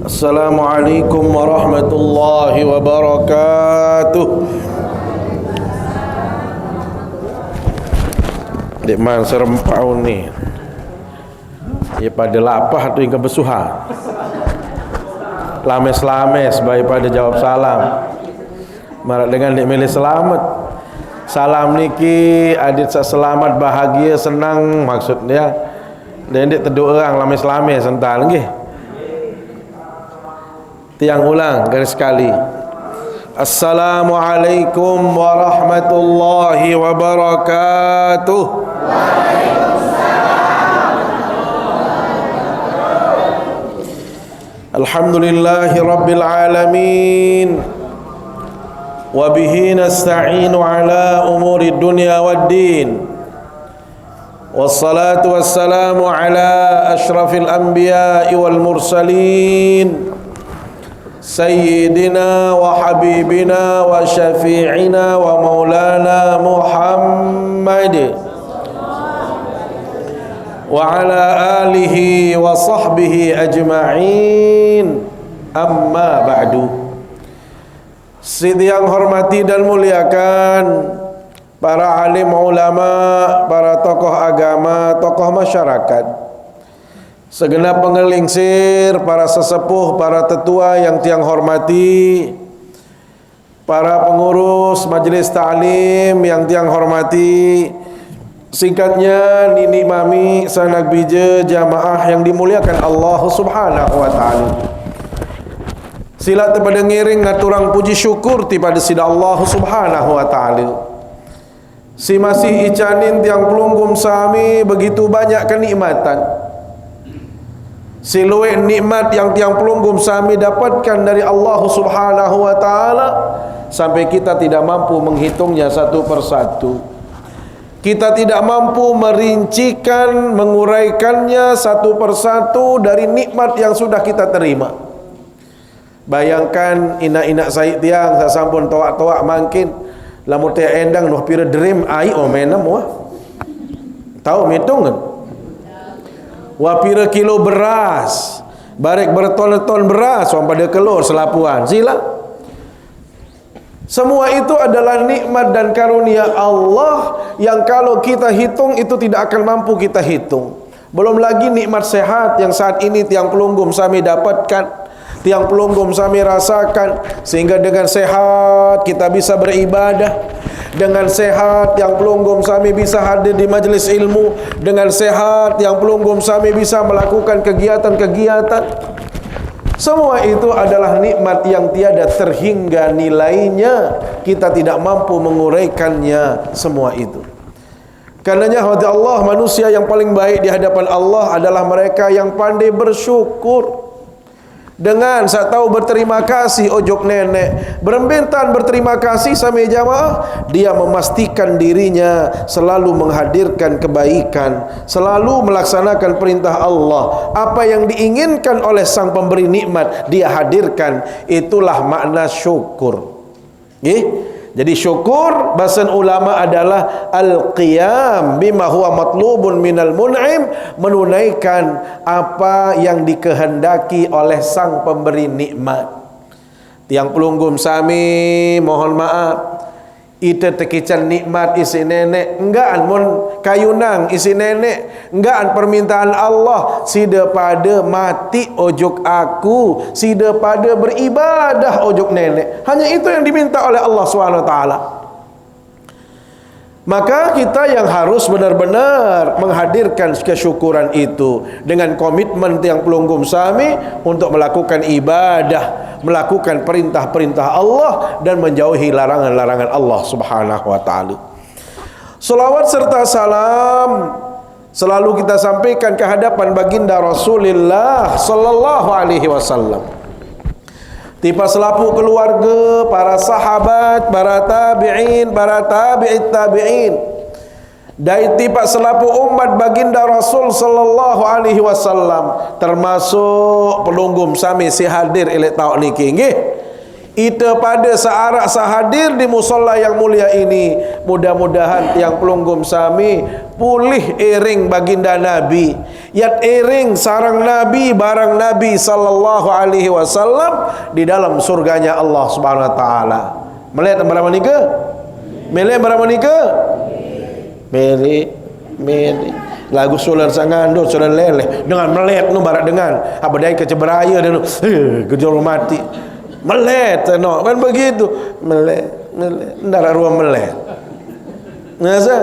Assalamualaikum warahmatullahi wabarakatuh. Dek man serempau ni. Ya pada lapah tu yang kebesuhan. Lames-lames baik pada jawab salam. Marak dengan dek milih selamat. Salam niki adit selamat, bahagia, senang maksudnya. Dan dek teduh orang lames-lames sental nggih. Tiang ulang garis sekali. Assalamualaikum warahmatullahi wabarakatuh. Alhamdulillahi rabbil alamin. Wa bihi nasta'inu ala umuri dunya waddin. Wassalatu wassalamu ala ashrafil anbiya'i wal mursalin. Sayyidina wa habibina wa syafi'ina wa maulana Muhammad wa ala alihi wa sahbihi ajma'in, amma ba'du. Sidi yang hormati dan muliakan para alim ulama, para tokoh agama, tokoh masyarakat, segenap pengelingsir, para sesepuh, para tetua yang tiang hormati, para pengurus majelis ta'lim yang tiang hormati, singkatnya nini mami sanak bija jamaah yang dimuliakan Allah Subhanahu wa taala. Sila tepada ngiring ngaturang puji syukur pada sida Allah Subhanahu wa taala. Si masih icanin tiang pelunggum sami begitu banyak kenikmatan. Siluet nikmat yang tiang pelunggum sami dapatkan dari Allah Subhanahu wa taala sampai kita tidak mampu menghitungnya satu persatu. Kita tidak mampu merincikan, menguraikannya satu persatu dari nikmat yang sudah kita terima. Bayangkan inak-inak Said tiang sasampun toak-toak mangkin lamun teh endang noh pira dream ai omenam wah. Tahu hitung kan? Wapira kilo beras, barek berton-ton beras pada kelur selapuan sila. Semua itu adalah nikmat dan karunia Allah yang kalau kita hitung itu tidak akan mampu kita hitung. Belum lagi nikmat sehat yang saat ini tiang pelunggum sami dapatkan, tiang pelunggum sami rasakan, sehingga dengan sehat kita bisa beribadah. Dengan sehat yang pelunggum sami bisa hadir di majelis ilmu. Dengan sehat yang pelunggum sami bisa melakukan kegiatan-kegiatan. Semua itu adalah nikmat yang tiada terhingga nilainya. Kita tidak mampu menguraikannya semua itu. Karenanya hadirat Allah, manusia yang paling baik di hadapan Allah adalah mereka yang pandai bersyukur. Dengan saya tahu berterima kasih ojok nenek, berembentan berterima kasih sama jamaah, dia memastikan dirinya selalu menghadirkan kebaikan, selalu melaksanakan perintah Allah. Apa yang diinginkan oleh sang pemberi nikmat dia hadirkan. Itulah makna syukur. Jadi syukur bahasa ulama adalah al-qiyam bima huwa matlubun minal mun'im, menunaikan apa yang dikehendaki oleh sang pemberi nikmat. Tiang pelunggum sami mohon maaf, ite tekican nikmat isi nenek enggaan mun kayunang isi nenek enggaan permintaan Allah sida pada mati ojuk aku, sida pada beribadah ojuk nenek. Hanya itu yang diminta oleh Allah SWT. Maka kita yang harus benar-benar menghadirkan kesyukuran itu dengan komitmen tiang pelunggum sami untuk melakukan ibadah, melakukan perintah-perintah Allah dan menjauhi larangan-larangan Allah Subhanahu wa taala. Selawat serta salam selalu kita sampaikan ke hadapan baginda Rasulullah sallallahu alaihi wasallam. Tipa selapu keluarga, para sahabat, para tabi'in, para tabi'it tabi'in. Dan tipa selapu umat baginda Rasul sallallahu alaihi wasallam, termasuk pelunggum sami si hadir elek tahu niki nggih. Ita pada searak sahadir di musalla yang mulia ini, mudah-mudahan tiang pelunggum sami pulih iring baginda Nabi, yat iring sarang Nabi barang Nabi sallallahu alaihi wasallam di dalam surganya Allah Subhanahu wa taala. Melihat berapa nikah? Melihat berapa nikah? Meli lagu solar sangando solar leleh dengan melet nu barak dengan apa dai keceberaya dan gejol mati melet no kan begitu melet ndara ruang melet ngasa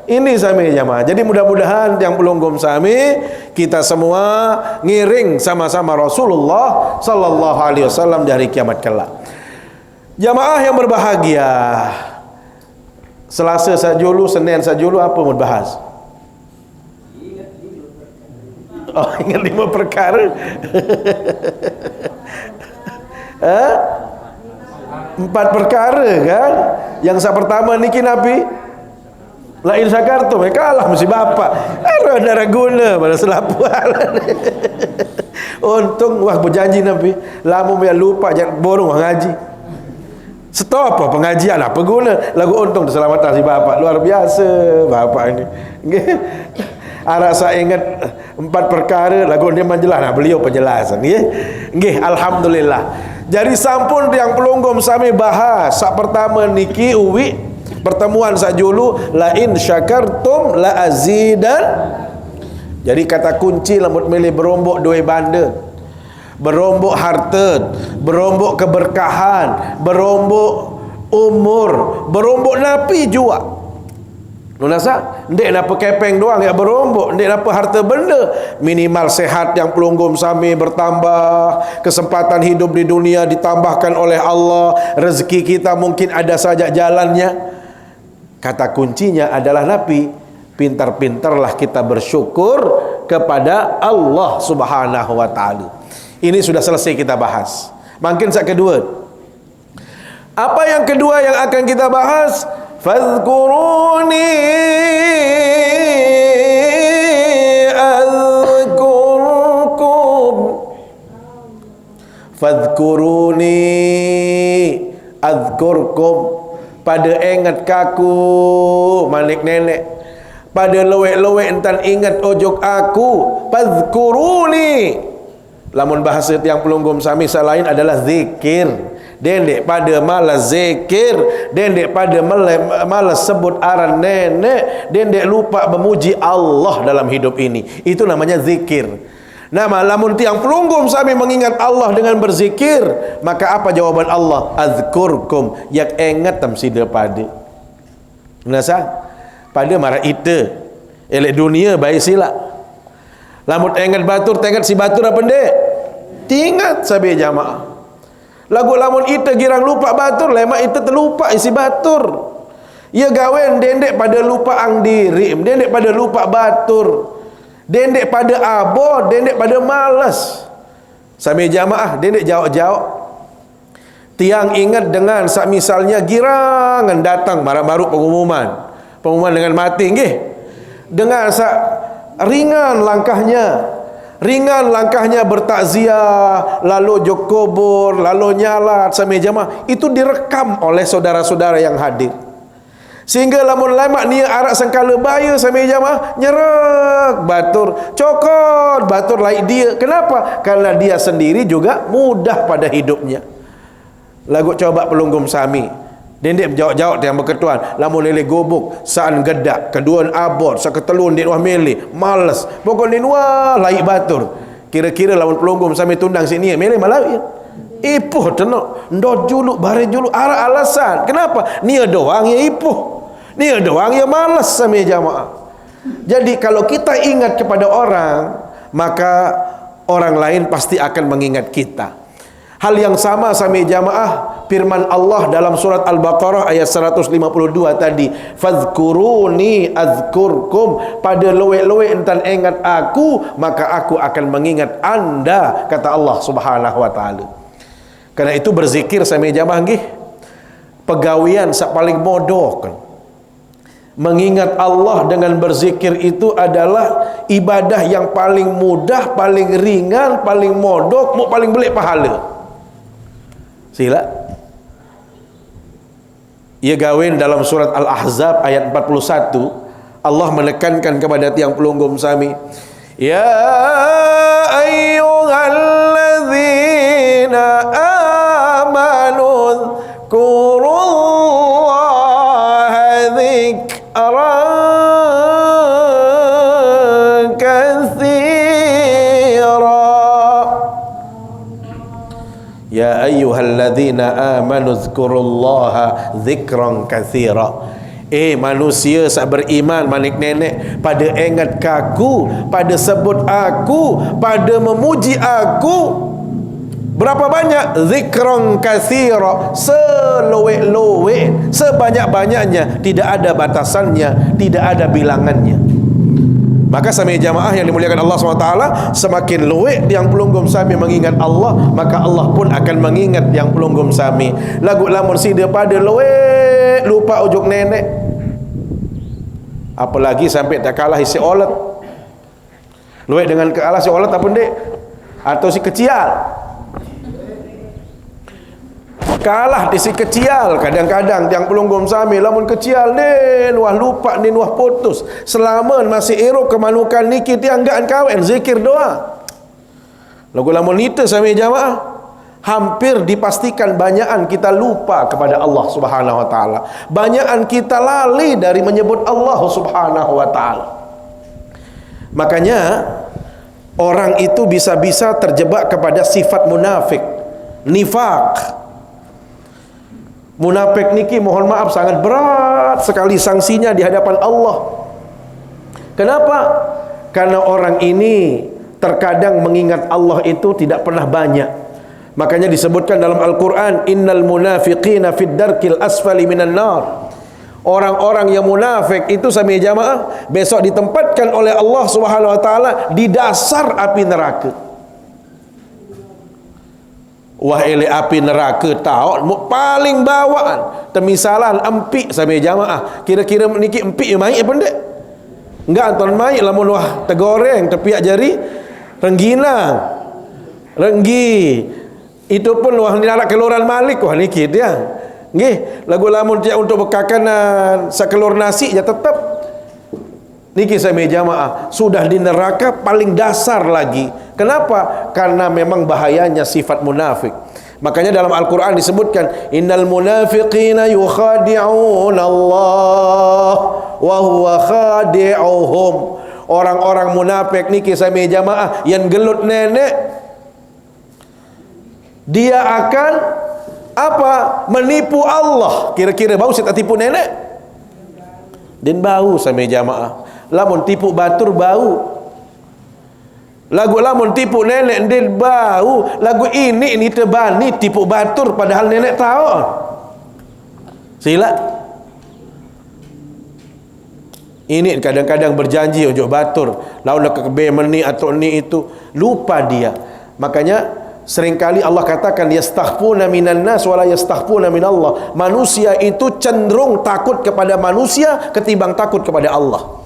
ini sami jamaah. Jadi mudah-mudahan yang pelunggum sami kita semua ngiring sama-sama Rasulullah sallallahu alaihi wasallam di hari kiamat kelak. Jamaah yang berbahagia, Selasa sajulu, Senin sajulu apa mau bahas? Oh, ingat 5 perkara. 4 perkara kan? Yang pertama niki Nabi lain sakartum kalah mesti bapak. Ada guna pada selapuan. Untung wah berjanji Nabi, lama dia lupa jangan borong ngaji. Stop apa pengajian apa guna? Lagu untung keselamatan si bapak luar biasa bapak ini. Arak saya ingat 4 perkara lagu dia menjelas beliau penjelasan nggih alhamdulillah. Jadi sampun yang pelunggum sami bahas sak pertama niki uwi pertemuan sajulu la in syakartum la azidan. Jadi kata kunci lembut milih berombok dua banda, berombok harta, berombok keberkahan, berombok umur, berombok napi juga. Nunasa, ndek napa kepeng doang ya berombok, ndek napa harta benda, minimal sehat yang pelunggum sami bertambah, kesempatan hidup di dunia ditambahkan oleh Allah, rezeki kita mungkin ada saja jalannya. Kata kuncinya adalah Nabi, pintar-pintarlah kita bersyukur kepada Allah Subhanahu wa taala. Ini sudah selesai kita bahas. Makin saat kedua. Apa yang kedua yang akan kita bahas? Fadhkuruni adhkurkum. Fadhkuruni adhkurkum. Pada ingat kaku manik nenek, pada lewek-lewek entan ingat ojok aku. Fadhkuruni. Lamun bahasa tiang pelunggum sami selain adalah zikir. Dendek pada malas zikir, dendek pada malas sebut aran nenek, dendek lupa memuji Allah dalam hidup ini. Itu namanya zikir. Nama lamun tiang pelunggum sami mengingat Allah dengan berzikir, maka apa jawaban Allah? Azkurkum, yak ingat tamsida pada. Nasa pada marah ite elek dunia baik sila. Lamun ingat batur, ingat si batur apa ndek? Tingat sabi jamaah. Lagu lamun ita girang lupa batur, lemak ita terlupa isi batur. Ya gawen dendek pada lupa ang diri, dendek pada lupa batur, dendek pada abo, dendek pada malas. Sami jamaah dendek jauh-jauh. Tiang ingat dengan sak misalnya girangan datang baru pengumuman dengan mati nggih. Dengan sak ringan langkahnya bertakziah, lalu jokobor, lalu nyalat sami jamaah, itu direkam oleh saudara-saudara yang hadir. Sehingga lamun lemak nia arak sangkala baya sami jamaah nyerek batur, cokot batur lain dia. Kenapa? Karena dia sendiri juga mudah pada hidupnya. Lagu coba pelunggum sami dendek jawab-jawab yang berketuan lamun lele gobok saan gedak keduan abot saketelun dek wah mele malas pokok ni wah laik batur kira-kira lamun pelunggum sami tundang sini mele malawi ipuh tenok ndot juluk bare juluk ara alasan kenapa nia doang ya ipuh nia doang ya malas sami jamaah. Jadi kalau kita ingat kepada orang maka orang lain pasti akan mengingat kita. Hal yang sama sami jamaah firman Allah dalam surat Al-Baqarah ayat 152 tadi, fadhkuruni azkurkum, pada lowe-lowe entan ingat aku maka aku akan mengingat anda, kata Allah Subhanahu wa taala. Karena itu berzikir sami jamaah nggih pegawian sak paling bodoh kan. Mengingat Allah dengan berzikir itu adalah ibadah yang paling mudah, paling ringan, paling modok, paling belik pahala. Sila Ia gawin dalam surat Al-Ahzab ayat 41. Allah menekankan kepada tiang pelunggum sami, ya ayyuhalladzina amanu dzkurullaha dzikran katsira. Ya ayyuhalladzina amanu dzkurullaha dzikran katsira. Manusia sak beriman manik nenek, pada ingat kaku, pada sebut aku, pada memuji aku berapa banyak? Zikran katsira, seluwek-luwek, sebanyak-banyaknya, tidak ada batasannya, tidak ada bilangannya. Maka sami jamaah yang dimuliakan Allah SWT, semakin luwek yang pelunggum sami mengingat Allah, maka Allah pun akan mengingat yang pelunggum sami. Lagu lamun sida pada luwek lupa ujuk nenek, apalagi sampai tak kalah isi olet. Luwek dengan kalah si olet apa ndek? Atau si kecial. Kalah di si kecial. Kadang-kadang tiang pelunggum sami lamun kecial ni wah lupa ni wah putus. Selama masih erok kemanukan niki tiang gaan kawen zikir doa. Lagu lamun nita sami jamaah, hampir dipastikan banyakan kita lupa kepada Allah Subhanahu wa taala. Banyakan kita lali dari menyebut Allah Subhanahu wa taala. Makanya orang itu bisa-bisa terjebak kepada sifat munafik, nifak. Munafik niki mohon maaf sangat berat sekali sanksinya di hadapan Allah. Kenapa? Karena orang ini terkadang mengingat Allah itu tidak pernah banyak. Makanya disebutkan dalam Al-Quran, innal munafiqina fid darkil asfali minan nar. Orang-orang yang munafik itu sami jamaah besok ditempatkan oleh Allah Subhanahu wa taala di dasar api neraka. Wah ele api neraka tahu paling bawaan. Temisalan empik sami jamaah. Kira-kira niki empik mai apa ndak? Enggak anton mai lamun wah tegoreng tepiak jari rengginang. Renggi. Itu pun wah nilak keluaran malik wah niki dia. Nggih, lagu lamun dia untuk bekakanan sakelur nasi ya tetap niki sami jamaah sudah di neraka paling dasar lagi. Kenapa? Karena memang bahayanya sifat munafik. Makanya dalam Al-Quran disebutkan innal munafiqina yukhadi'una Allah wa huwa khadi'uhum. Orang-orang munafik niki sami jamaah yang gelut nenek, dia akan apa? Menipu Allah. Kira-kira bau tak tipu nenek? Dan bau sami jamaah. Lamun tipu batur bau. Lagu lamun tipu nenek din bau. Lagu ini terbani tipu batur padahal nenek tahu. Sila. Ini kadang-kadang berjanji ujuk batur. Lalu nak kebe meni atau ni itu lupa dia. Makanya seringkali Allah katakan yastakhfuna minan nas wala yastakhfuna minallah. Manusia itu cenderung takut kepada manusia ketimbang takut kepada Allah.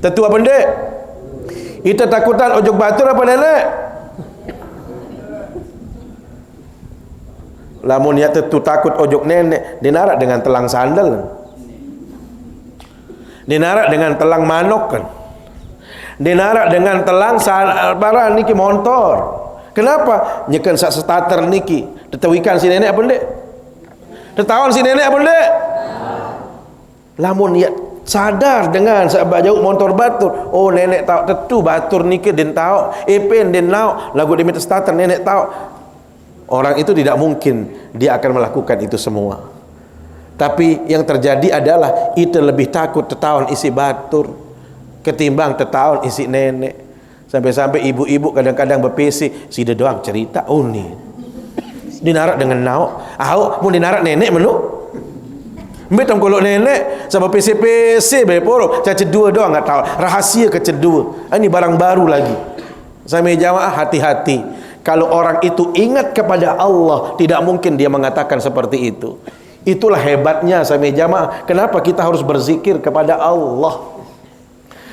Tentu apa ndek? Kita takutan ojok batur apa nenek? Lamun ya tentu takut ojok nenek, dinarak dengan telang sandal. Dinarak dengan telang manok kan. Dinarak dengan telang barang niki motor. Kenapa? Nyekan sak starter niki. Detawikan si nenek apa ndek? Detawan si nenek apa ndek? Lamun ya sadar dengan sebab jauh motor batur, oh nenek tahu tentu batur niki den tahu, pen den tahu, lagu dia minta starter nenek tahu. Orang itu tidak mungkin dia akan melakukan itu semua. Tapi yang terjadi adalah itu lebih takut tetahun isi batur ketimbang tetahun isi nenek. Sampai-sampai ibu-ibu kadang-kadang berpesi, sida doang cerita, oh ni dinarak dengan nau, mau dinarak nenek menu. Betul kalau nenek sama PC berporo, caca dua doang nggak tahu rahasia kecedua. Ini barang baru lagi. Sami jamaah hati-hati. Kalau orang itu ingat kepada Allah, tidak mungkin dia mengatakan seperti itu. Itulah hebatnya sami jamaah. Kenapa kita harus berzikir kepada Allah?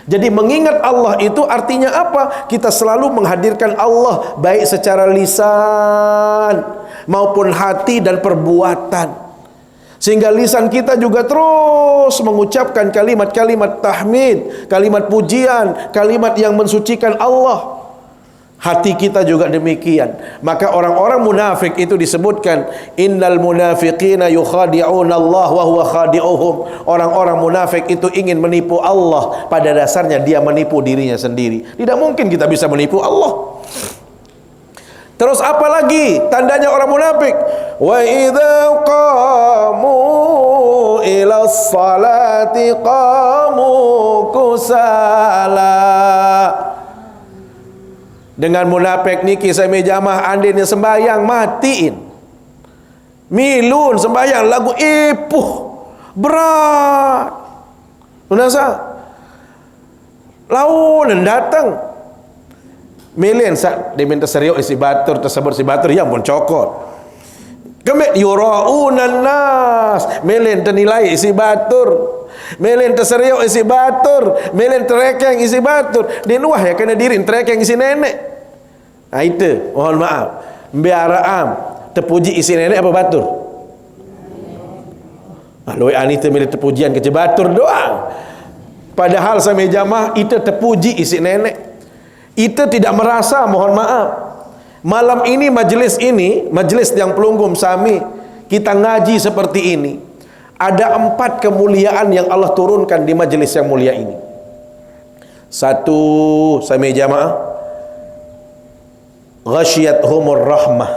Jadi mengingat Allah itu artinya apa? Kita selalu menghadirkan Allah baik secara lisan maupun hati dan perbuatan. Sehingga lisan kita juga terus mengucapkan kalimat-kalimat tahmid, kalimat pujian, kalimat yang mensucikan Allah. Hati kita juga demikian. Maka orang-orang munafik itu disebutkan, innal munafiqina yukhadi'una Allah wa huwa khadi'uhum. Orang-orang munafik itu ingin menipu Allah, pada dasarnya dia menipu dirinya sendiri. Tidak mungkin kita bisa menipu Allah. Terus apa lagi tandanya orang munafik? Wa idza qamu ila sholati qamu kusala. Dengan munafik niki sami jamaah andin sembahyang matiin. Milun sembahyang lagu ipuh berat. Unasa launan datang. Melen sak diminta serius isi batur tersebut si batur yang pun cokot. Kemek yuraunan nas. Melen ternilai isi batur. Melen terseriuk isi batur, melen terekeng isi batur. Di luar ya kena diri terekeng isi nenek. Nah itu, mohon maaf. Biaraam terpuji isi nenek apa batur? Lalu ani tu milih terpujian ke batur doang. Padahal sampai jamaah itu terpuji isi nenek. Itu tidak merasa, mohon maaf. Malam ini, majlis yang pelunggum sami, kita ngaji seperti ini. Ada 4 kemuliaan yang Allah turunkan di majlis yang mulia ini. 1, sami jamaah, ghasyiyatuhumur rahmah.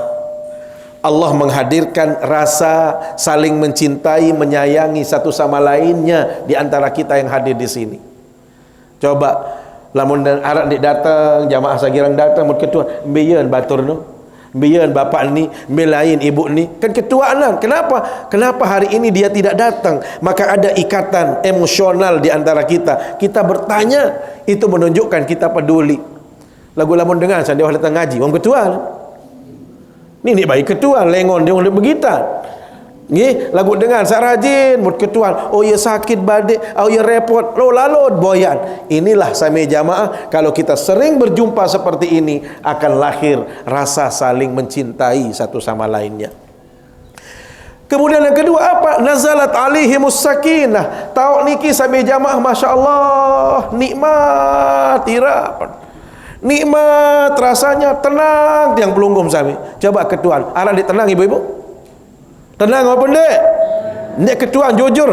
Allah menghadirkan rasa saling mencintai, menyayangi satu sama lainnya di antara kita yang hadir di sini. Coba lamun arak dik datang, jamaah sagirang datang, mut ketua, mbeyeun batur nu. Mbeyeun bapak ni, mbelain ibu ni. Kan ketuaanan. Kenapa? Kenapa hari ini dia tidak datang? Maka ada ikatan emosional di antara kita. Kita bertanya, itu menunjukkan kita peduli. Lagu lamun dengar dia datang ngaji, wong ketua. Ni baik ketua, lengon dia orang begitu. Nggih, lagu dengar sak rajin mut ketuan. Oh ya sakit badik, oh ya repot, lo lalu boyan. Inilah sami jamaah, kalau kita sering berjumpa seperti ini akan lahir rasa saling mencintai satu sama lainnya. Kemudian yang kedua apa? Nazalat alaihimus sakinah. Tahu niki sami jamaah masya-Allah, nikmat irapan. Nikmat rasanya, tenang tiang pelunggum sami. Coba ketuan, arah ditenang ibu-ibu. Tenang apa ndek? Ndek ketuan jujur.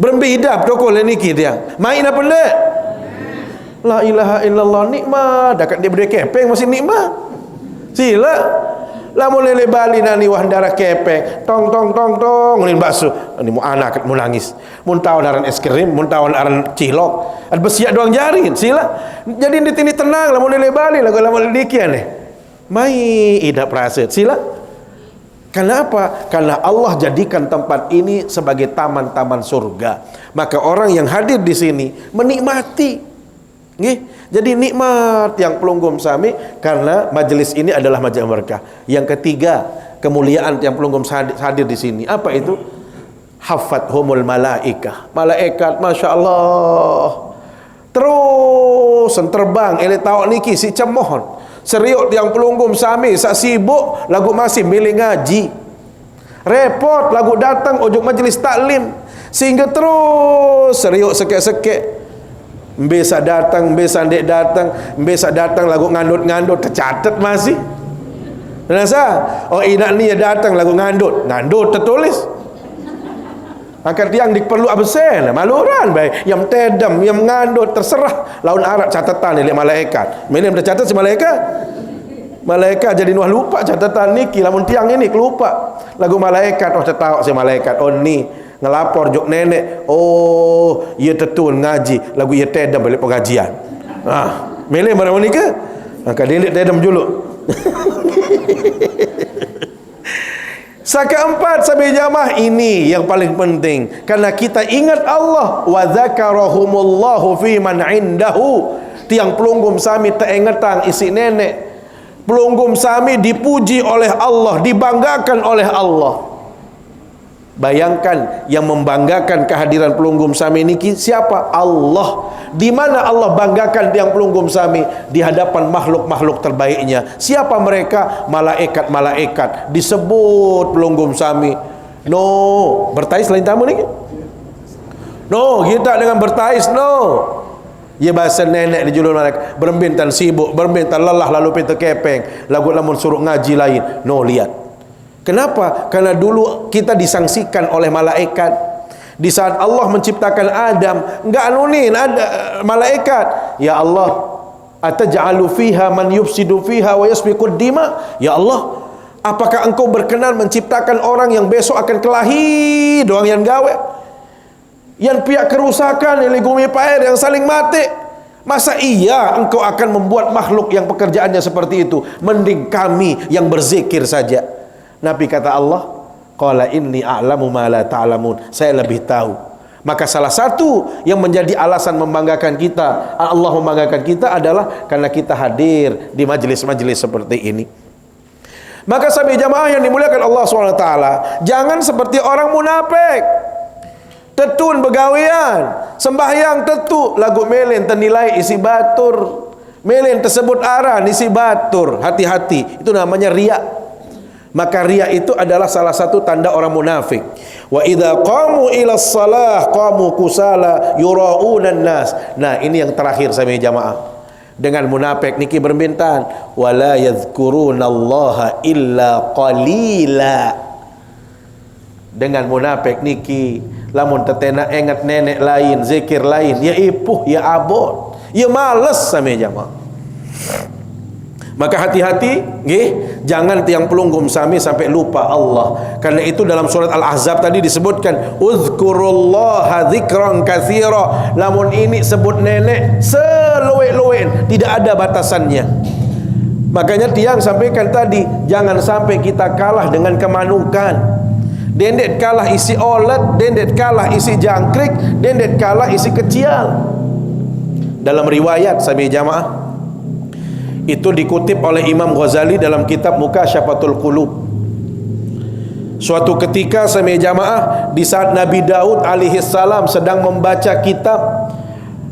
Berembi hidap toko leniki dia. Main apa ndek? La ilaha illallah, nikmat. Dekat dia beri kepeng masih nikmat. Sila. Lamun lele bali nani wahandara kepeng. Tong tong tong tong ngulin bakso. Ini mu anak mu nangis. Mun tawon aran es krim, mun tawon aran cilok. Ad besiak doang jarin. Sila. Jadi ini tenang lamun lele bali lagu lamun dikian nih. Mai hidap raset. Sila. Kenapa? Karena Allah jadikan tempat ini sebagai taman-taman surga. Maka orang yang hadir di sini menikmati. Nggih? Jadi nikmat yang pelunggum sami karena majelis ini adalah majelis berkah. Yang ketiga, kemuliaan yang pelunggum hadir di sini. Apa itu? Haffathumul malaikah. Malaikat, masya Allah, terus terbang. Ele tahu niki si cemohon. Seriuk yang pelunggum sami sak sibuk lagu masih milih ngaji. Repot lagu datang ujuk majlis taklim sehingga terus seriuk sekek-sekek. Mbesa datang, mbesa ndek datang, mbesa datang lagu ngandut-ngandut tercatat masih. Rasa oh inak ni datang lagu ngandut tertulis. Angkat yang diperlu absen maluran baik yang tedam yang ngandut terserah laun Arab catatan oleh malaikat. Milim tercatat si malaikat jadi nuah lupa catatan niki lamun tiang ini kelupa lagu malaikat oh tahu si malaikat oh ni ngelapor juk nenek oh ia tetun ngaji lagu ia tedam balik pengajian. Milim barang ni ke angkat delik tedam dulu. Keempat sahabat jamaah ini yang paling penting karena kita ingat Allah wa dzakarahumullahu fi man indahu. Tiang pelunggum sami teingetang isi nenek. Pelunggum sami dipuji oleh Allah, dibanggakan oleh Allah. Bayangkan yang membanggakan kehadiran pelunggum sami niki siapa? Allah. Di mana Allah banggakan tiang pelunggum sami? Di hadapan makhluk-makhluk terbaiknya. Siapa mereka? Malaikat-malaikat. Disebut pelunggum sami. No, bertais lain tamu ni. No, kita dengan bertais no. Ia bahasa nenek di julur malaikat. Berembin tan sibuk, berembin tan lelah lalu pintu kepeng. Lagu lamun suruh ngaji lain. No, lihat. Kenapa? Karena dulu kita disangsikan oleh malaikat. Di saat Allah menciptakan Adam, enggak anunin ada malaikat. Ya Allah, ataj'alu fiha man yufsidu fiha wa yasfikud dima? Ya Allah, apakah engkau berkenan menciptakan orang yang besok akan kelahi doang yang gawe? Yang pihak kerusakan, yang gumi pair, yang saling mati. Masa iya engkau akan membuat makhluk yang pekerjaannya seperti itu? Mending kami yang berzikir saja. Nabi kata Allah, qala inni a'lamu ma la ta'lamun. Saya lebih tahu. Maka salah satu yang menjadi alasan membanggakan kita, Allah membanggakan kita adalah karena kita hadir di majlis-majlis seperti ini. Maka sahabat jamaah yang dimuliakan Allah SWT, jangan seperti orang munafik. Tetun begawian, sembahyang tetu, lagu melen ternilai isi batur, melen tersebut arah isi batur. Hati-hati, itu namanya riak. Maka riak itu adalah salah satu tanda orang munafik. Wa idza qamu ila shalah qamu kusala yuraunan nas. Nah, ini yang terakhir sahabat jamaah. Dengan munafik niki berbintan, wala yadhkurunallaha illa qalila. Dengan munafik niki lamun tetena ingat nenek lain, zikir lain, ya ipuh, ya abot, ya males sama jamaah. Maka hati-hati, nggih, jangan tiang pelunggum sami sampai lupa Allah. Karena itu dalam surat Al-Ahzab tadi disebutkan, uzkurullaha dzikran katsira. Lamun ini sebut nenek seluwe-luwen, tidak ada batasannya. Makanya tiang sampaikan tadi, jangan sampai kita kalah dengan kemanukan. Dendet kalah isi olet, dendet kalah isi jangkrik, dendet kalah isi kecil. Dalam riwayat sahabat jamaah, itu dikutip oleh Imam Ghazali dalam kitab Mukasyafatul Qulub. Suatu ketika sahabat jamaah, di saat Nabi Daud alaihi salam sedang membaca kitab,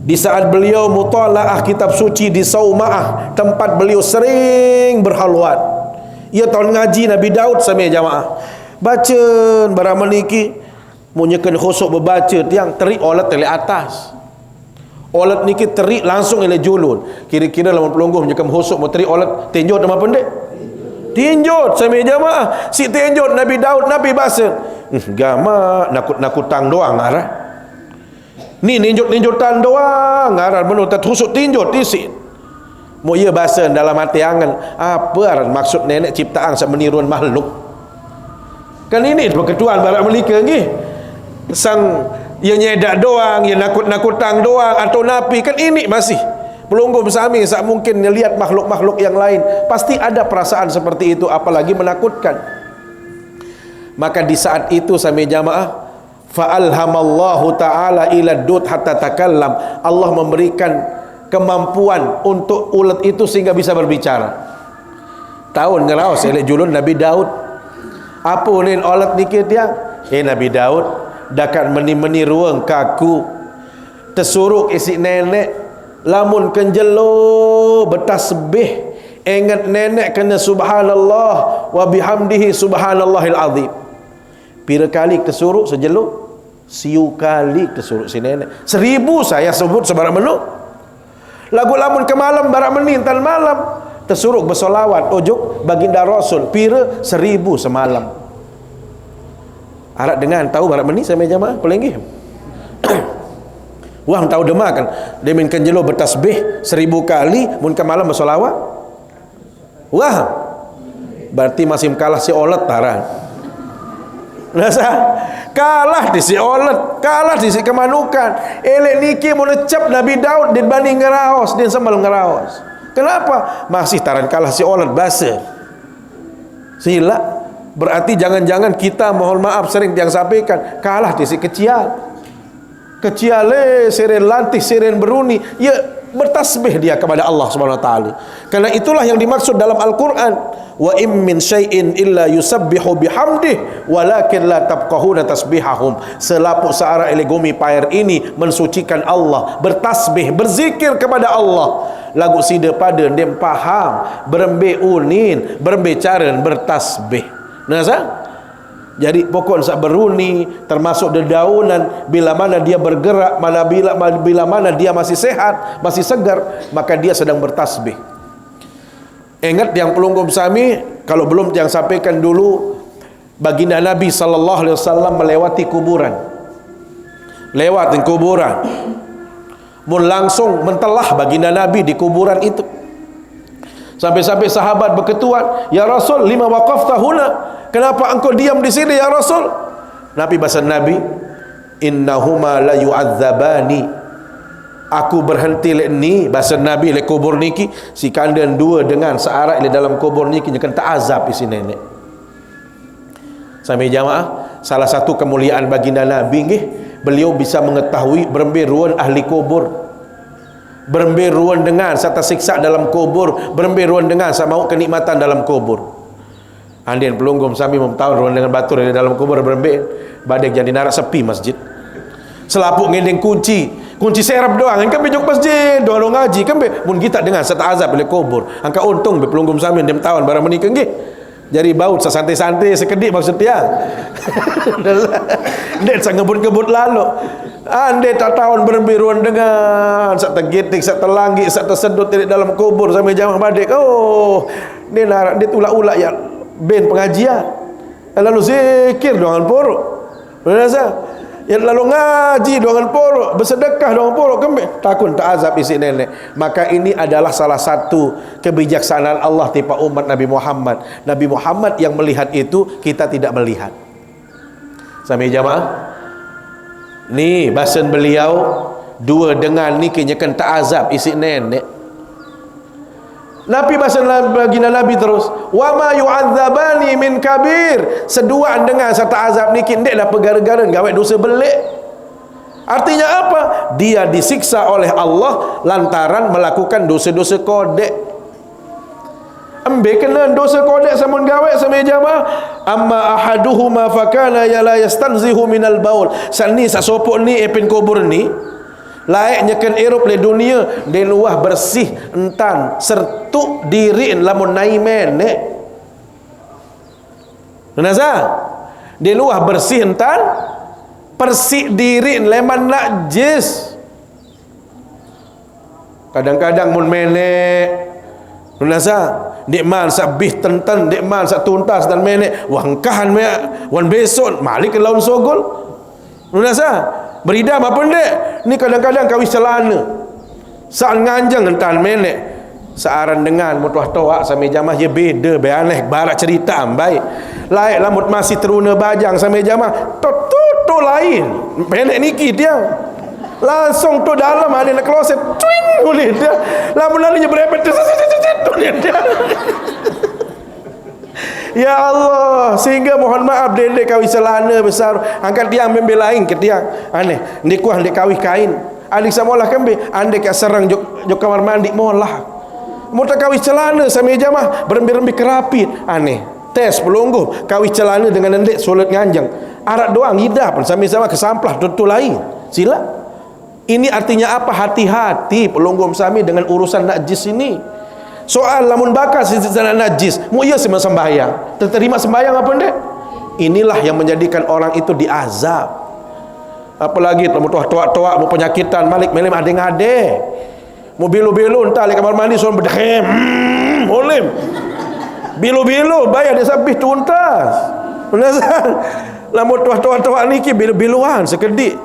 di saat beliau mutalaah kitab suci di Sauma'ah, tempat beliau sering berhalwat. Ia tahun ngaji Nabi Daud sahabat jamaah. Baca barang meniki munyakan khusuk berbaca tiang terik olat tele atas. Olat niki terik langsung ele julun. Kira-kira lamun pelungguh munyakan khusuk mau terik olat tinjut nama pendek. Tinjut sama jamaah. Si tinjut Nabi Daud Nabi bahasa. Gama nakut-nakutang doang arah. Ni ninjut-ninjutan doang arah menurut khusuk tinjut isi. Mau ia bahasa dalam hati angan apa maksud nenek ciptaan sak meniruan makhluk. Kan ini perketuan barat Melika ni. Sang yang nyedak doang, yang nakut-nakutang doang atau napi, kan ini masih pelunggum sami sak mungkin lihat makhluk-makhluk yang lain. Pasti ada perasaan seperti itu, apalagi menakutkan. Maka di saat itu sami jamaah, fa'alhamallahu ta'ala ila dud hatta takallam. Allah memberikan kemampuan untuk ulat itu sehingga bisa berbicara. Tahun ngeraos oleh julun Nabi Daud. Apa ulin olat dikit dia? Nabi Daud dakat meni-meni ruang kaku tersuruk isi nenek lamun kenjelo bertasbih ingat nenek kena subhanallah wa bihamdihi subhanallahil azim. Pira kali tersuruk sejeluk? Siu kali tersuruk si nenek. 1000 saya sebut sebarang menu. Lagu lamun ke malam barak menintan malam tersuruk bersolawat ujuk baginda Rasul pira 1000 semalam. Harap dengan tahu barat meni sama jamaah pelenggi. Wah tahu demak kan dia minkan jelo bertasbih 1000 kali mun ke malam bersolawat. Wah berarti masih kalah si olet taran. Nasa kalah di si olet, kalah di si kemanukan. Elek niki mun necap Nabi Daud dibanding ngeraos din sambal ngeraos. Kenapa? Masih taran kalah si olet basa. Sila berarti jangan-jangan kita mohon maaf sering yang sampaikan kalah di si kecil. Kecil seren lantih, seren beruni, ya bertasbih dia kepada Allah Subhanahu wa taala. Karena itulah yang dimaksud dalam Al-Qur'an, wa im min syai'in illa yusabbihu bihamdih walakin la tafqahuna tasbihahum. Selaput searah elegumi pair ini mensucikan Allah, bertasbih, berzikir kepada Allah. Lagu sida pada dem paham, berembe unin, berembe cara bertasbih. Nasa? Jadi pokok sak beruni termasuk dedaunan, bila mana dia bergerak, bila mana dia masih sehat, masih segar, maka dia sedang bertasbih. Ingat yang pelungkum sami, kalau belum yang sampaikan dulu, baginda Nabi sallallahu alaihi wasallam melewati kuburan. Lewat di kuburan. Mun langsung mentelah baginda Nabi di kuburan itu. Sampai-sampai sahabat berketuan, "Ya Rasul, lima waqafta huna?" Kenapa engkau diam di sini ya Rasul? Nabi bahasa Nabi, "Innahuma la yu'adzabani." Aku berhenti ni bahasa Nabi le kubur niki si kandan dua dengan searak le dalam kubur niki nyekan tak azab isi nenek. Sampai jamaah, salah satu kemuliaan baginda Nabi nggih, beliau bisa mengetahui berembiruan ahli kubur. Berembiruan dengan serta siksa dalam kubur, berembiruan dengan sama kenikmatan dalam kubur. Andien pelunggum sami memtahu ruang dengan batur di dalam kubur berembik badai jadi narak sepi masjid. Selapuk ngendeng kunci serap doang kan bejuk masjid doang ngaji kan mun kita dengan serta azab oleh kubur. Angka untung be pelunggum sami dem tahun barang menikah nggih. Jadi baut sesantai-santai sekedip maksud dia. Dek sangebut-gebut lalu. Ande tak tahun berembiruan dengan sak tergitik, sak terlanggi, sak tersedut di dalam kubur sampai jamaah badek. Oh, dia narak dia ulak-ulak ya ben pengajian, lalu zikir dengan porok, rasa, yang lalu ngaji dengan porok, bersedekah dengan porok, kembali takut tak azab isi nenek. Maka ini adalah salah satu kebijaksanaan Allah tipa umat Nabi Muhammad. Nabi Muhammad yang melihat itu, kita tidak melihat. Sampai jamaah, ni bahasan beliau dua dengan ni kenyakan tak azab isi nenek. Nabi bahasa baginda Nabi terus, wa ma yu'adzabani min kabir. Seduaan dengan serta azab ni kindeklah pergara-gara gawe dosa belik. Artinya apa? Dia disiksa oleh Allah lantaran melakukan dosa-dosa kodek. Ambil kena dosa kodek samun gawe sama jamaah. Amma ahaduhuma fakana ya la yastanzihu minal baul. Sani sasopok ni epin kubur ni laik nyekan erup le dunia dia luah bersih entan sertuk diri lamun nai menek nasa dia luah bersih entan persik diri leman najis. Kadang-kadang mun menek nasa nikman sabih tenten nikman sak tuntas dan menek wangkahan me wan besok malik ke laun sogol nasa beridam apa ndek ni kadang-kadang kawis celana saat nganjang entan menek searan dengan mutuah toak sampai jamaah ye beda beaneh barak cerita baik laik lamut masih teruna bajang sampai jamaah to lain menek niki dia langsung tu dalam ada nak kloset twing boleh dia lamun larinya berepet dia ya Allah, sehingga mohon maaf dendek kawin celana besar angkat tiang membe lain ke tiang aneh ndek kuah ndek kawin kain adik samolah kembe andek ka serang jok kamar mandi molah muta kawin celana sampai jamaah berembi-rembi kerapit aneh tes pelungguh kawin celana dengan ndek solat nganjang arak doang hidap sama-sama kesamplah tu lain sila. Ini artinya apa? Hati-hati pelungguh sami dengan urusan najis ini. Soal lamun bakal sisana najis, mu iya sembahyang, terterima sembahyang apa ndek? Inilah yang menjadikan orang itu diazab. Apalagi lamun toak-toak mu penyakitan malik melim ade-ade. Mu bilu-bilu entah di kamar mandi suruh berdhem. Mulim. Bilu-bilu bayar dia sabih tuntas. Benar. Lamun toak-toak niki bilu-biluan sekedik.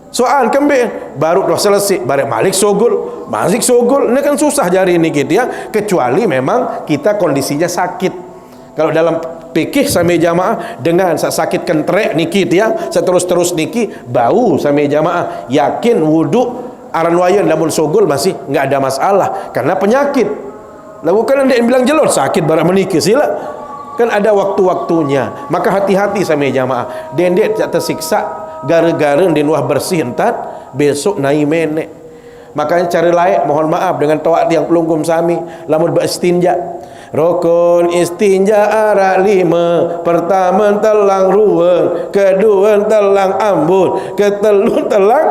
Soal kembali baru dah selesai barek malik sogol ini kan susah jari ini kita kecuali memang kita kondisinya sakit. Kalau dalam fikih sampai jamaah dengan sakit kentrek niki dia seterus niki bau sampai jamaah yakin wudu aran wayan lamun sogol masih enggak ada masalah karena penyakit. Lalu kan dia bilang jelur sakit barang meniki sila kan ada waktu-waktunya. Maka hati-hati sampai jamaah dendek tak tersiksa gara-gara dia nuah bersih entat besok naik menek. Makanya cari layak mohon maaf dengan toak yang pelunggum sami lamun beristinja rukun istinja ara 5 pertama telang ruang kedua telang ambun ketelun telang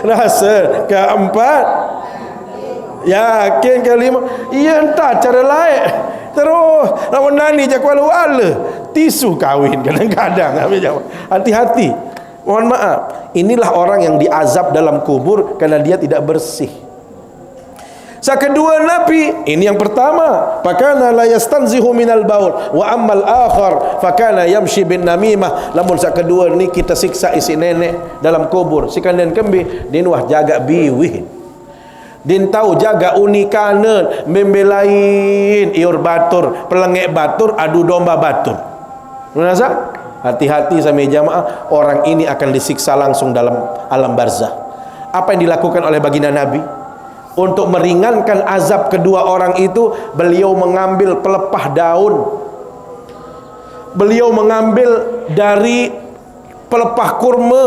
rasa keempat yakin kelima iya entah cara layak terus lamun nani jak wala tisu kawin kadang-kadang. Hati-hati. Mohon maaf, inilah orang yang diazab dalam kubur karena dia tidak bersih. Kedua Nabi, ini yang pertama, fakana la yastanzihu minal baul wa ammal akhar fakana yamshi bin namimah. Lamun kedua ni kita siksa isi nenek dalam kubur, si kanden kembi din wah jaga biwih, din tahu jaga unikanen membelain iur batur pelengek batur adu domba batur. Menasa hati-hati sama jamaah, orang ini akan disiksa langsung dalam alam barzah. Apa yang dilakukan oleh baginda Nabi untuk meringankan azab kedua orang itu? Beliau mengambil pelepah daun, beliau mengambil dari pelepah kurma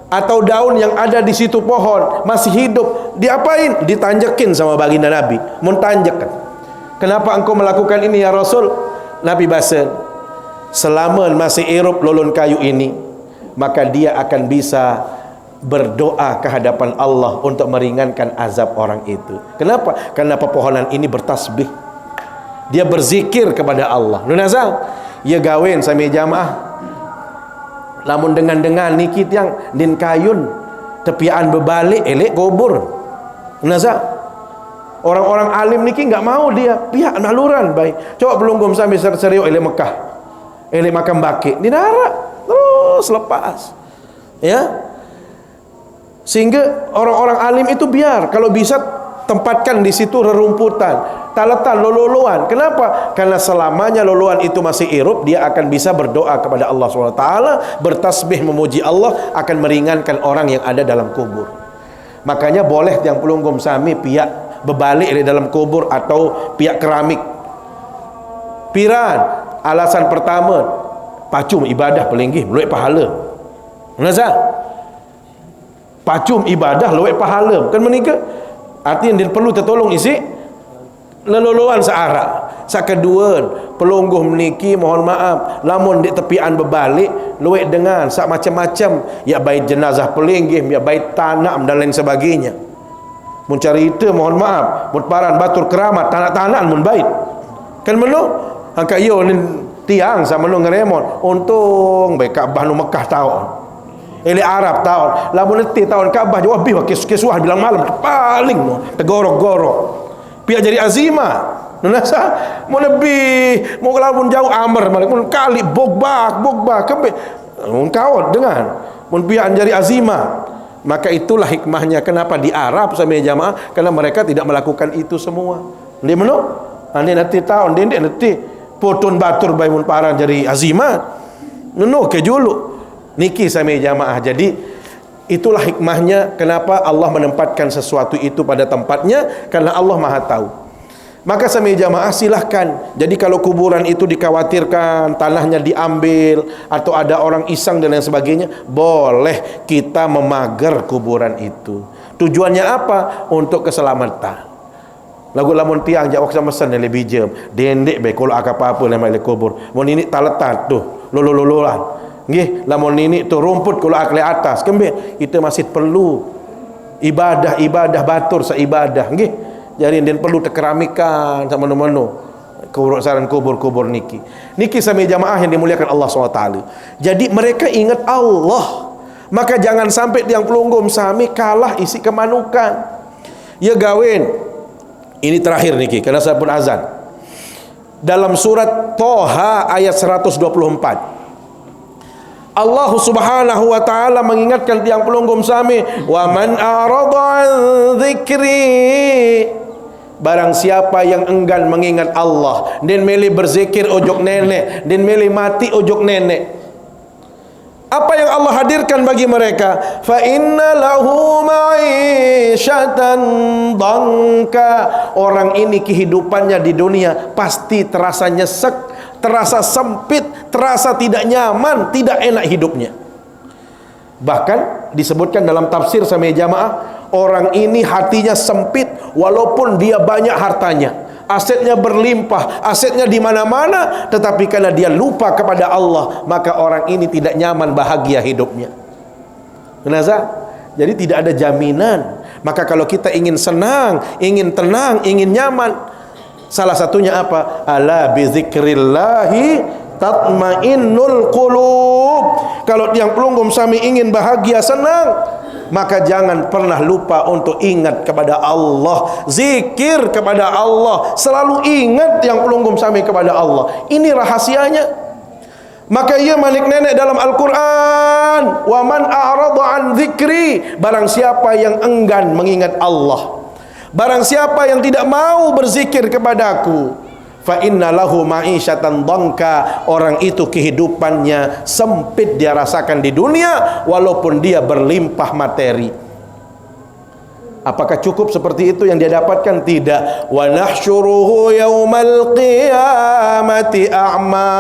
atau daun yang ada di situ pohon masih hidup, diapain? Ditanjakin sama baginda Nabi, muntanjakan. Kenapa engkau melakukan ini ya Rasul? Nabi basen, selama masih hirup lolon kayu ini, maka dia akan bisa berdoa ke hadapan Allah untuk meringankan azab orang itu. Kenapa? Karena pepohonan ini bertasbih, dia berzikir kepada Allah. Nunazal, ya gawin sami jamaah. Lamun dengan nikit yang din kayun tepian berbalik elek kubur. Nunazal, orang-orang alim niki enggak mau dia pihak naluran baik. Coba belum sampai serius elek Mekah, elek makam baki dinara terus lepas, ya. Sehingga orang-orang alim itu biar kalau bisa tempatkan di situ rerumputan, talatan, loloan. Kenapa? Karena selamanya loloan itu masih hirup, dia akan bisa berdoa kepada Allah SWT, bertasbih memuji Allah, akan meringankan orang yang ada dalam kubur. Makanya boleh yang pelunggum sami pihak berbalik di dalam kubur atau pihak keramik. Piran, alasan pertama, pacum ibadah pelinggih meluik pahala. Nazar pacum ibadah luwek pahala kan menikah, artinya dia perlu tertolong isi leluluan searah. Kedua pelungguh meniki mohon maaf, lamun di tepian berbalik luwek dengan sak macam-macam, ya baik jenazah pelinggih, ya baik tanam dan lain sebagainya. Mun cerita mohon maaf, mun paran batur keramat tanah-tanah mun baik kan menu angka yo tiang sama nu ngeremon untung baik Ka'bah nu Mekah tahun ini Arab tahun lamun nanti tahun Ka'bah jawab bih kesuah bilang malam paling no tegorok-gorok biar jadi azimah nunasa mau lebih mau lamun jauh amr malik mun kali bogbak kembe mun kawat dengan mun biar jadi azimah. Maka itulah hikmahnya kenapa di Arab sama jamaah, karena mereka tidak melakukan itu semua. Dia menu nanti tahun dia nanti potun batur baymun paran jadi azimah nuno ke julu niki sama jamaah. Jadi itulah hikmahnya kenapa Allah menempatkan sesuatu itu pada tempatnya, karena Allah Maha tahu. Maka sama jamaah silahkan. Jadi kalau kuburan itu dikhawatirkan tanahnya diambil atau ada orang iseng dan lain sebagainya, boleh kita memagar kuburan itu. Tujuannya apa? Untuk keselamatan. Lagu lamun tiang jawab sama sen lebih jam dendek be kalau apa-apa nama le kubur. Mun ini taletat tuh lulu-lululan. Nggih, lamun ini tu rumput kalau akle atas kembe, kita masih perlu ibadah batur seibadah nggih. Jadi dia perlu terkeramikan sama menu kerusakan kubur-kubur niki sami jamaah yang dimuliakan Allah SWT. Jadi mereka ingat Allah, maka jangan sampai tiang pelunggum sami kalah isi kemanukan. Ya gawin, ini terakhir niki karena saya pun azan. Dalam surat Toha ayat 124, Allah Subhanahu wa taala mengingatkan tiang pelunggum sami, wa man a'rada an dzikri, barang siapa yang enggan mengingat Allah dan milih berzikir ojok nenek dan milih mati ojok nenek, apa yang Allah hadirkan bagi mereka? Fa inna lahu ma'isyatan dhanka, orang ini kehidupannya di dunia pasti terasa nyesek, terasa sempit, terasa tidak nyaman, tidak enak hidupnya. Bahkan disebutkan dalam tafsir sama jamaah, orang ini hatinya sempit walaupun dia banyak hartanya, asetnya berlimpah, asetnya di mana-mana, tetapi karena dia lupa kepada Allah, maka orang ini tidak nyaman bahagia hidupnya. Kenapa? Jadi tidak ada jaminan. Maka kalau kita ingin senang, ingin tenang, ingin nyaman, salah satunya apa? Ala bizikrillahi tatmainnul qulub. Kalau tiang pelunggum sami ingin bahagia, senang, maka jangan pernah lupa untuk ingat kepada Allah, zikir kepada Allah, selalu ingat tiang pelunggum sami kepada Allah. Ini rahasianya. Maka ia Malik Nenek dalam Al-Quran, wa man a'rada an dzikri, barang siapa yang enggan mengingat Allah, barang siapa yang tidak mau berzikir kepadaku, fa inna lahu ma'isyatan dhanka, orang itu kehidupannya sempit dia rasakan di dunia walaupun dia berlimpah materi. Apakah cukup seperti itu yang dia dapatkan? Tidak. Wa nahsyuruhu yaumal qiyamati a'ma,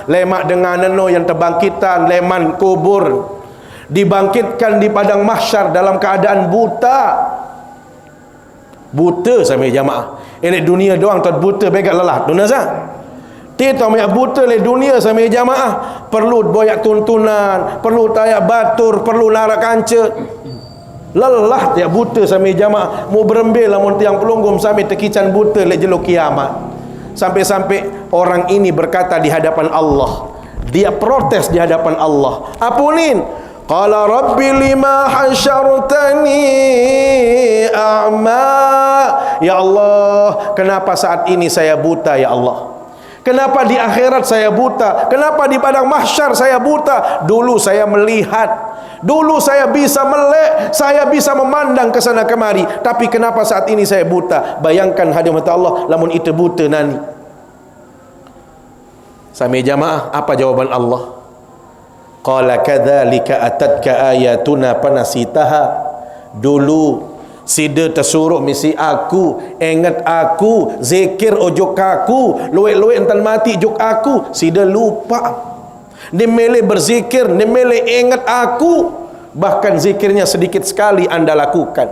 lemak dengan neno yang terbangkitan leman kubur, dibangkitkan di padang mahsyar dalam keadaan buta. Buta sampai jamaah. Ini dunia doang tak buta begat lelah. Dunia sah. Kita banyak buta le dunia sampai jamaah. Perlu boyak tuntunan, perlu tayak batur, perlu narak kanca. Lelah tiap buta sampai jamaah. Mau berembil lamun tiang pelunggum sampai tekican buta le jeluk kiamat. Sampai-sampai orang ini berkata di hadapan Allah. Dia protes di hadapan Allah. Apunin. Qala rabbi lima hasyartani a'ma. Ya Allah, kenapa saat ini saya buta ya Allah? Kenapa di akhirat saya buta? Kenapa di padang mahsyar saya buta? Dulu saya melihat, dulu saya bisa melek, saya bisa memandang ke sana kemari, tapi kenapa saat ini saya buta? Bayangkan hadirat Allah, lamun itu buta nani. Sami jamaah, apa jawaban Allah? Qala kadzalika atatka ayatuna panasitaha. Dulu sida tersuruh misi aku, ingat aku, zikir ojok aku, luik-luik entan mati jok aku, sida lupa. Dia milih berzikir, dia milih ingat aku, bahkan zikirnya sedikit sekali anda lakukan.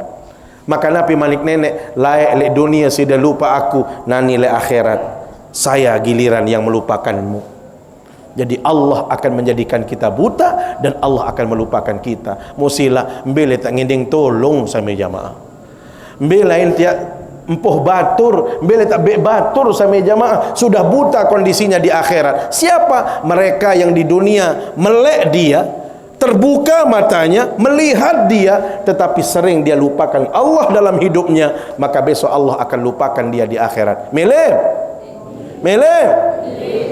Maka Nabi Malik Nenek, layak le dunia sida lupa aku, nani le akhirat saya giliran yang melupakanmu. Jadi Allah akan menjadikan kita buta dan Allah akan melupakan kita. Musilah mbele tak nginding tolong sampai jamaah. Mbele lain tiap empuh batur, mbele tak bek batur sampai jamaah, sudah buta kondisinya di akhirat. Siapa? Mereka yang di dunia melek dia, terbuka matanya, melihat dia, tetapi sering dia lupakan Allah dalam hidupnya, maka besok Allah akan lupakan dia di akhirat. Milih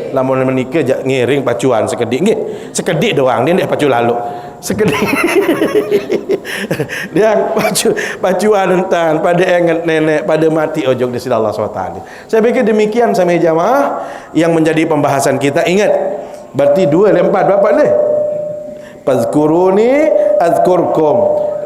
lamun menikah jak ngiring pacuan sekedik nggih, sekedik doang dia ndak pacu lalu sekedik dia pacuan entan pada ingat nenek pada mati ojok di sisi Allah SWT. Saya pikir demikian sampai jamaah yang menjadi pembahasan kita. Ingat, berarti 2 le 4 berapa ni? Fazkuruni azkurkum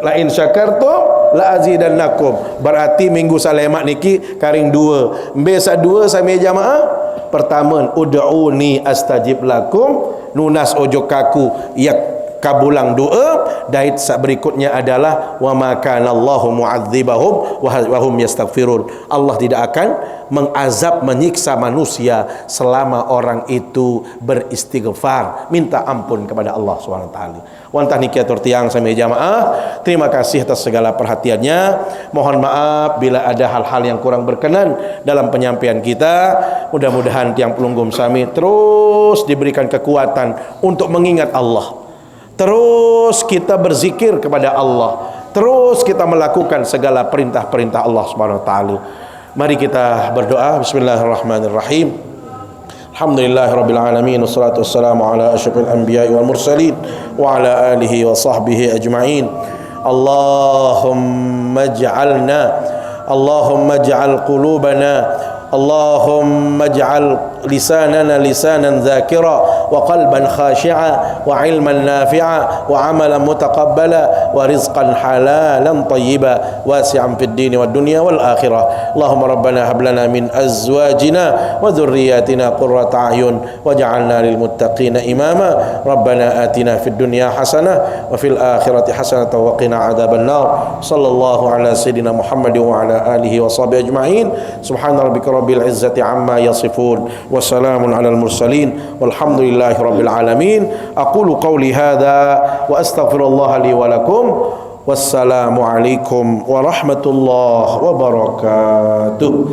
la in syakartum la azidannakum. Berarti minggu salemak niki karing 2. Besok 2 sampai jamaah. Pertama, ud'uni astajib lakum, nunas ojok kaku yak kabulang doa. Dait berikutnya adalah wa ma kana Allahu mu'adzibahum wa hum yastaghfirun. Allah tidak akan mengazab, menyiksa manusia selama orang itu beristighfar, minta ampun kepada Allah SWT. Wantah niki atur tiang sami jamaah, terima kasih atas segala perhatiannya. Mohon maaf bila ada hal-hal yang kurang berkenan dalam penyampaian kita. Mudah-mudahan tiang pelunggum sami terus diberikan kekuatan untuk mengingat Allah, terus kita berzikir kepada Allah, terus kita melakukan segala perintah-perintah Allah Subhanahu wa taala. Mari kita berdoa. Bismillahirrahmanirrahim. Alhamdulillahirabbil alamin, wassalatu wassalamu ala asyrafil anbiya'i wal mursalin wa ala alihi wa sahbihi ajma'in. Allahumma ij'al qulubana, Allahumma ij'al lisanana lisanan dzakira wa qalban khashi'a wa ilman nafi'a wa amalan mutaqabbala wa rizqan halalan tayyiba wasi'an fid dini wad dunya wal akhirah. Allahumma rabbana hab lana min azwajina wa dhurriyyatina qurrata a'yun waj'alna lil muttaqina imama. Rabbana atina fid dunya hasanah wa fil akhirati hasanah wa qina adzaban nar. Sallallahu ala sayidina Muhammad wa ala alihi wa sahbihi ajma'in. Subhana rabbika rabbil izzati amma yasifun wa salamun alal mursalin walhamdulillahi rabbil alamin. Aqulu qawli hadha wa astaghfirullah li wa lakum. Wassalamu alaikum warahmatullahi wabarakatuh.